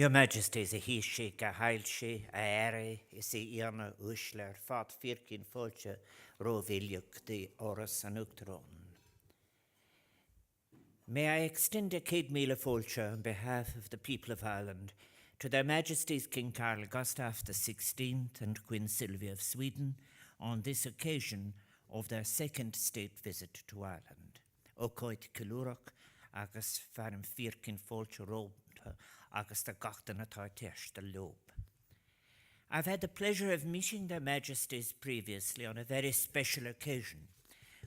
Your Majesties, a híise, a hailse, a ere, is a iarna ushler, fat firkin folche, roviljuk the oras an uchtron. May I extend a Kate Mila Folcher on behalf of the people of Ireland to their Majesties King Carl Gustaf the XVI and Queen Silvia of Sweden on this occasion of their second state visit to Ireland. Ocoit Kilurach, agus farim firkin Folcher rob agus the gachtan atá the lobe. I've had the pleasure of meeting their Majesties previously on a very special occasion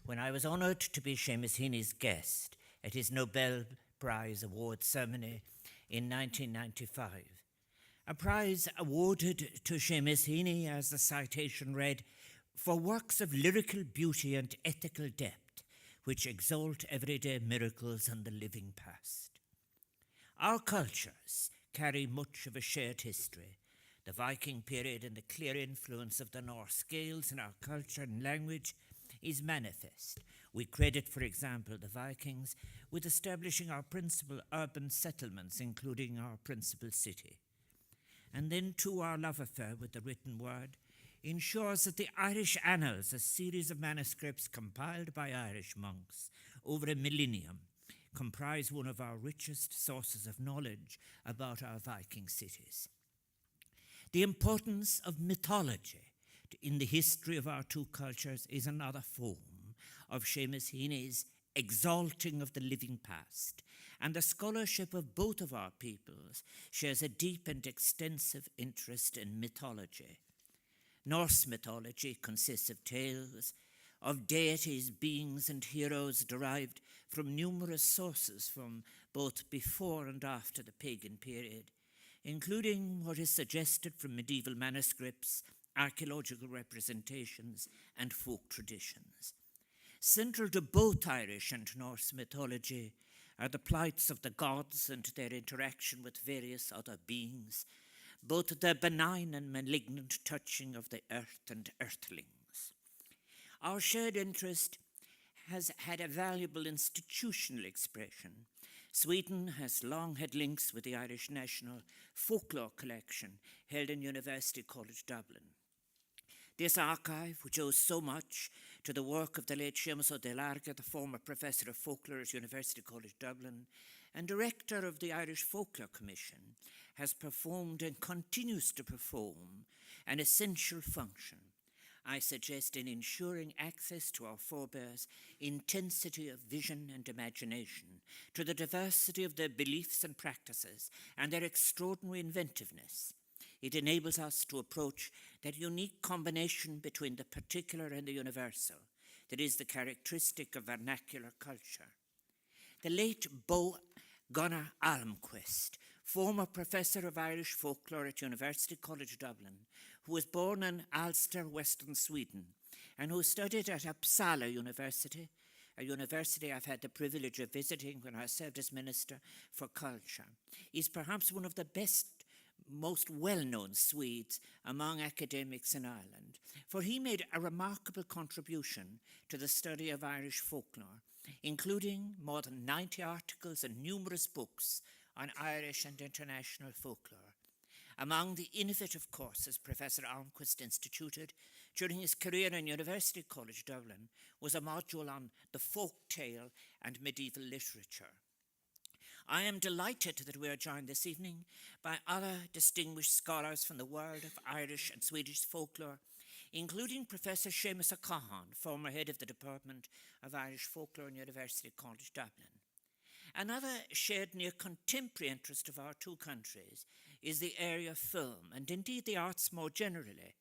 when I was honoured to be Seamus Heaney's guest at his Nobel Prize Award ceremony in 1995. A prize awarded to Seamus Heaney, as the citation read, for works of lyrical beauty and ethical depth which exalt everyday miracles and the living past. Our cultures carry much of a shared history. The Viking period and the clear influence of the Norse Gaels in our culture and language is manifest. We credit, for example, the Vikings with establishing our principal urban settlements, including our principal city. And then, too, our love affair with the written word ensures that the Irish Annals, a series of manuscripts compiled by Irish monks over a millennium, comprise one of our richest sources of knowledge about our Viking cities. The importance of mythology in the history of our two cultures is another form of Seamus Heaney's exalting of the living past, and the scholarship of both of our peoples shares a deep and extensive interest in mythology. Norse mythology consists of tales of deities, beings, and heroes derived from numerous sources from both before and after the pagan period, including what is suggested from medieval manuscripts, archaeological representations, and folk traditions. Central to both Irish and Norse mythology are the plights of the gods and their interaction with various other beings, both the benign and malignant touching of the earth and earthlings. Our shared interest has had a valuable institutional expression. Sweden has long had links with the Irish National Folklore Collection held in University College Dublin. This archive, which owes so much to the work of the late Seamus de Larga, the former professor of folklore at University College Dublin and director of the Irish Folklore Commission, has performed and continues to perform an essential function, I suggest, in ensuring access to our forebears' intensity of vision and imagination, to the diversity of their beliefs and practices, and their extraordinary inventiveness. It enables us to approach that unique combination between the particular and the universal that is the characteristic of vernacular culture. The late Bo Gunnar Almquist, former professor of Irish folklore at University College Dublin, who was born in Ulster, Western Sweden, and who studied at Uppsala University, a university I've had the privilege of visiting when I served as Minister for Culture, is perhaps one of the most well-known Swedes among academics in Ireland, for he made a remarkable contribution to the study of Irish folklore, including more than 90 articles and numerous books on Irish and international folklore. Among the innovative courses Professor Almquist instituted during his career in University College Dublin was a module on the folk tale and medieval literature. I am delighted that we are joined this evening by other distinguished scholars from the world of Irish and Swedish folklore, including Professor Seamus O'Cahan, former head of the Department of Irish Folklore in University College Dublin. Another shared near contemporary interest of our two countries is the area of film, and indeed the arts more generally.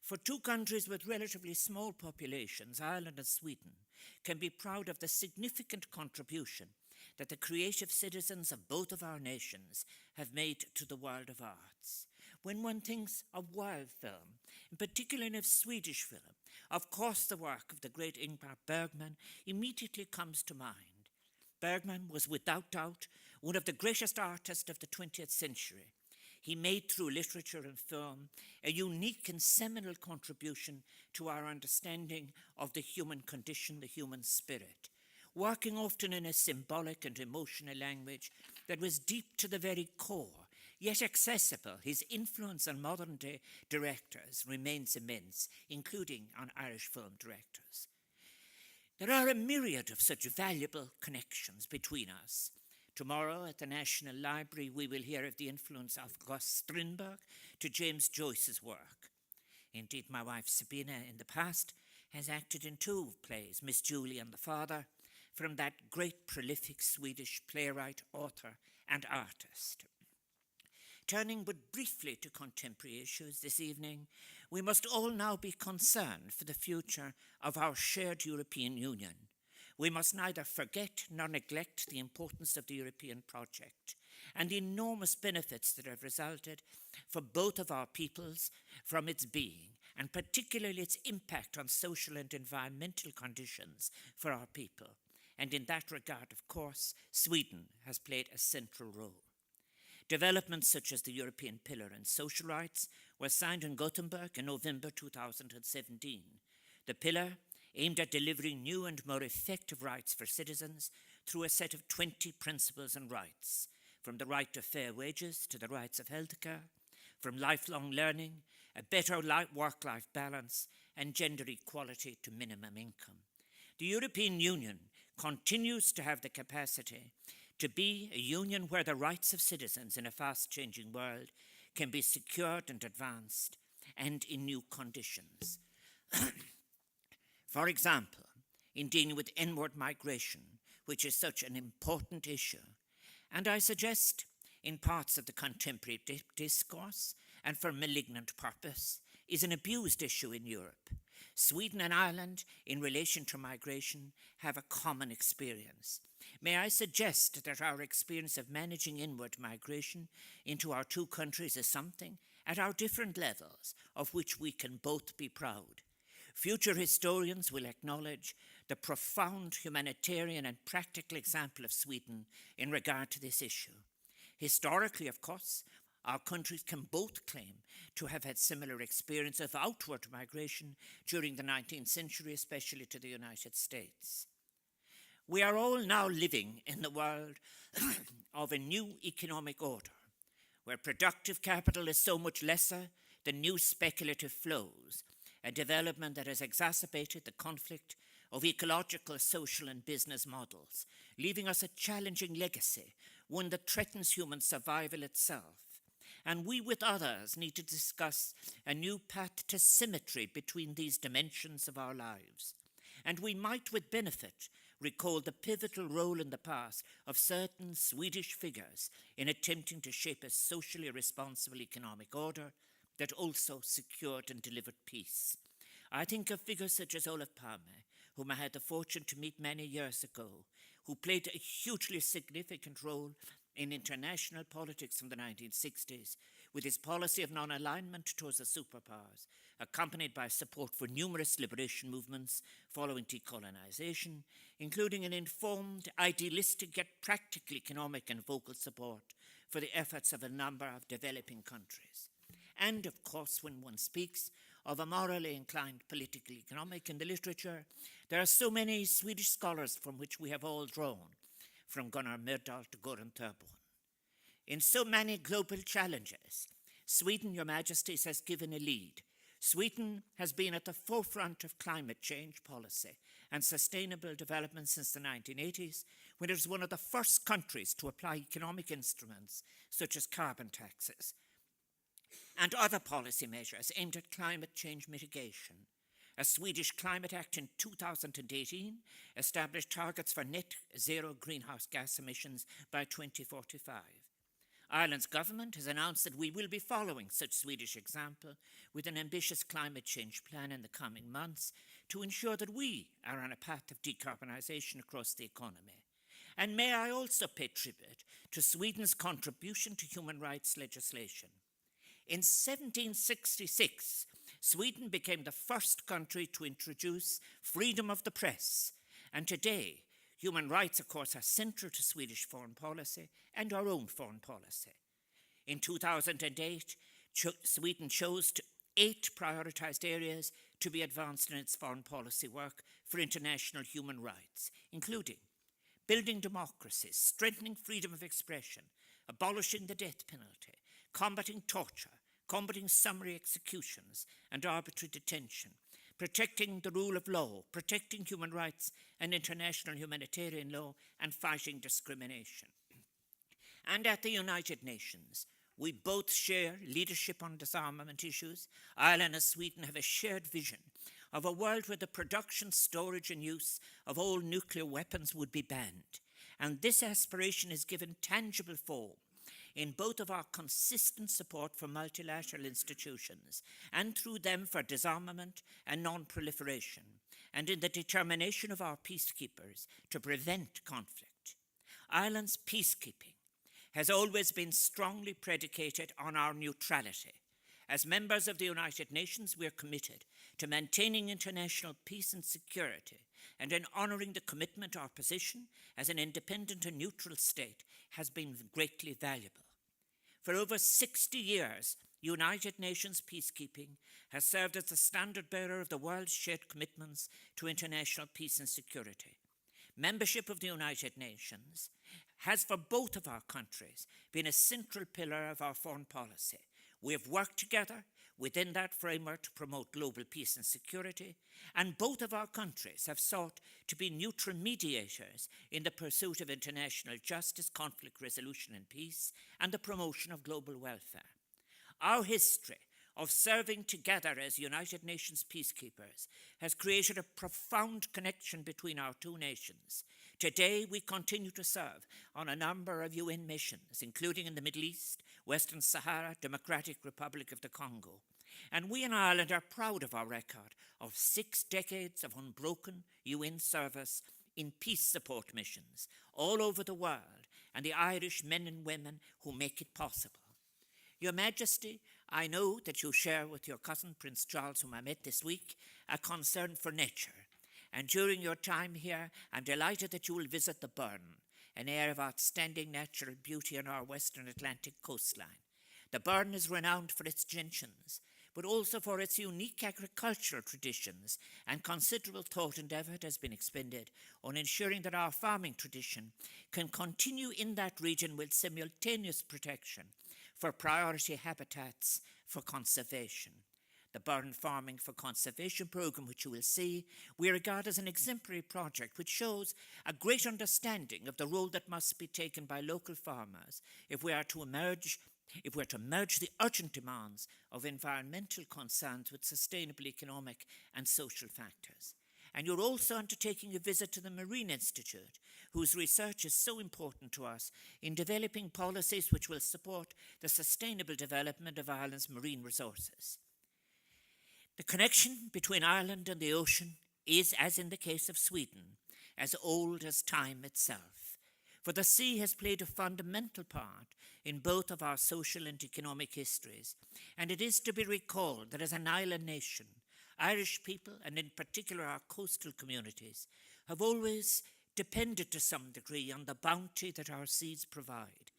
For two countries with relatively small populations, Ireland and Sweden, can be proud of the significant contribution that the creative citizens of both of our nations have made to the world of arts. When one thinks of wild film, in particular of Swedish film, of course the work of the great Ingmar Bergman immediately comes to mind. Bergman was without doubt one of the greatest artists of the 20th century. He made through literature and film a unique and seminal contribution to our understanding of the human condition, the human spirit, working often in a symbolic and emotional language that was deep to the very core, Yet accessible, his influence on modern-day directors remains immense, including on Irish film directors. There are a myriad of such valuable connections between us. Tomorrow at the National Library we will hear of the influence of Gus Strindberg to James Joyce's work. Indeed, my wife Sabina in the past has acted in 2 plays, Miss Julie and the Father, from that great prolific Swedish playwright, author and artist. Turning but briefly to contemporary issues this evening, we must all now be concerned for the future of our shared European Union. We must neither forget nor neglect the importance of the European project and the enormous benefits that have resulted for both of our peoples from its being, and particularly its impact on social and environmental conditions for our people. And in that regard, of course, Sweden has played a central role. Developments such as the European Pillar in Social Rights were signed in Gothenburg in November 2017. The pillar aimed at delivering new and more effective rights for citizens through a set of 20 principles and rights, from the right to fair wages to the rights of healthcare, from lifelong learning, a better work-life balance, and gender equality to minimum income. The European Union continues to have the capacity to be a union where the rights of citizens in a fast-changing world can be secured and advanced, and in new conditions. For example, in dealing with inward migration, which is such an important issue, and I suggest in parts of the contemporary discourse and for malignant purpose, is an abused issue in Europe. Sweden and Ireland, in relation to migration, have a common experience. May I suggest that our experience of managing inward migration into our 2 countries is something, at our different levels, of which we can both be proud. Future historians will acknowledge the profound humanitarian and practical example of Sweden in regard to this issue. Historically, of course, our countries can both claim to have had similar experience of outward migration during the 19th century, especially to the United States. We are all now living in the world of a new economic order, where productive capital is so much lesser than new speculative flows, a development that has exacerbated the conflict of ecological, social, and business models, leaving us a challenging legacy, one that threatens human survival itself. And we with others need to discuss a new path to symmetry between these dimensions of our lives. And we might with benefit recall the pivotal role in the past of certain Swedish figures in attempting to shape a socially responsible economic order that also secured and delivered peace. I think of figures such as Olof Palme, whom I had the fortune to meet many years ago, who played a hugely significant role in international politics from the 1960s, with his policy of non-alignment towards the superpowers, accompanied by support for numerous liberation movements following decolonization, including an informed, idealistic yet practical economic and vocal support for the efforts of a number of developing countries. And, of course, when one speaks of a morally inclined political economic in the literature, there are so many Swedish scholars from which we have all drawn, from Gunnar Myrdal to Göran Thörborn. In so many global challenges, Sweden, Your Majesties, has given a lead. Sweden has been at the forefront of climate change policy and sustainable development since the 1980s, when it was one of the first countries to apply economic instruments such as carbon taxes and other policy measures aimed at climate change mitigation. A Swedish Climate Act in 2018 established targets for net zero greenhouse gas emissions by 2045. Ireland's government has announced that we will be following such Swedish example with an ambitious climate change plan in the coming months to ensure that we are on a path of decarbonisation across the economy. And may I also pay tribute to Sweden's contribution to human rights legislation. In 1766, Sweden became the first country to introduce freedom of the press, and today, human rights, of course, are central to Swedish foreign policy and our own foreign policy. In 2008, Sweden chose 8 prioritised areas to be advanced in its foreign policy work for international human rights, including building democracies, strengthening freedom of expression, abolishing the death penalty, combating torture, combating summary executions and arbitrary detention, protecting the rule of law, protecting human rights and international humanitarian law, and fighting discrimination. And at the United Nations, we both share leadership on disarmament issues. Ireland and Sweden have a shared vision of a world where the production, storage and use of all nuclear weapons would be banned. And this aspiration is given tangible form in both of our consistent support for multilateral institutions and through them for disarmament and non-proliferation, and in the determination of our peacekeepers to prevent conflict. Ireland's peacekeeping has always been strongly predicated on our neutrality. As members of the United Nations, we are committed to maintaining international peace and security, and in honouring the commitment our position as an independent and neutral state has been greatly valuable. For over 60 years, United Nations peacekeeping has served as the standard bearer of the world's shared commitments to international peace and security. Membership of the United Nations has, for both of our countries, been a central pillar of our foreign policy. We have worked together within that framework to promote global peace and security, and both of our countries have sought to be neutral mediators in the pursuit of international justice, conflict resolution and peace, and the promotion of global welfare. Our history of serving together as United Nations peacekeepers has created a profound connection between our two nations. Today, we continue to serve on a number of UN missions, including in the Middle East, Western Sahara, Democratic Republic of the Congo. And we in Ireland are proud of our record of 6 decades of unbroken UN service in peace support missions all over the world, and the Irish men and women who make it possible. Your Majesty, I know that you share with your cousin Prince Charles, whom I met this week, a concern for nature. And during your time here, I'm delighted that you will visit the Burn, an area of outstanding natural beauty on our western Atlantic coastline. The Burn is renowned for its gentians, but also for its unique agricultural traditions, and considerable thought and effort has been expended on ensuring that our farming tradition can continue in that region with simultaneous protection for priority habitats for conservation. The Burn Farming for Conservation program, which you will see, we regard as an exemplary project which shows a great understanding of the role that must be taken by local farmers if we are to merge the urgent demands of environmental concerns with sustainable economic and social factors. And you're also undertaking a visit to the Marine Institute, whose research is so important to us in developing policies which will support the sustainable development of Ireland's marine resources. The connection between Ireland and the ocean is, as in the case of Sweden, as old as time itself. For the sea has played a fundamental part in both of our social and economic histories, and it is to be recalled that as an island nation, Irish people, and in particular our coastal communities, have always depended to some degree on the bounty that our seas provide.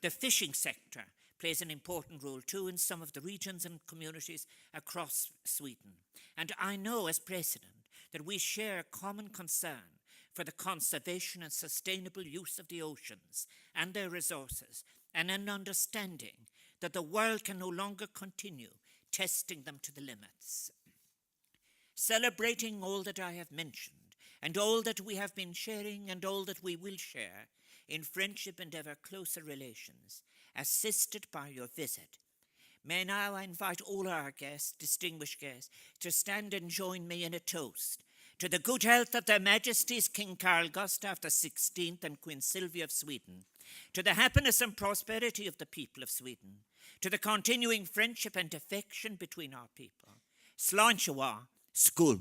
The fishing sector plays an important role too in some of the regions and communities across Sweden. And I know as President that we share a common concern for the conservation and sustainable use of the oceans and their resources, and an understanding that the world can no longer continue testing them to the limits. Celebrating all that I have mentioned, and all that we have been sharing, and all that we will share in friendship and ever closer relations, assisted by your visit. May now I invite all our guests, distinguished guests, to stand and join me in a toast to the good health of their Majesties King Carl Gustaf the XVI and Queen Silvia of Sweden, to the happiness and prosperity of the people of Sweden, to the continuing friendship and affection between our people. Sláinte amháin, Skúl.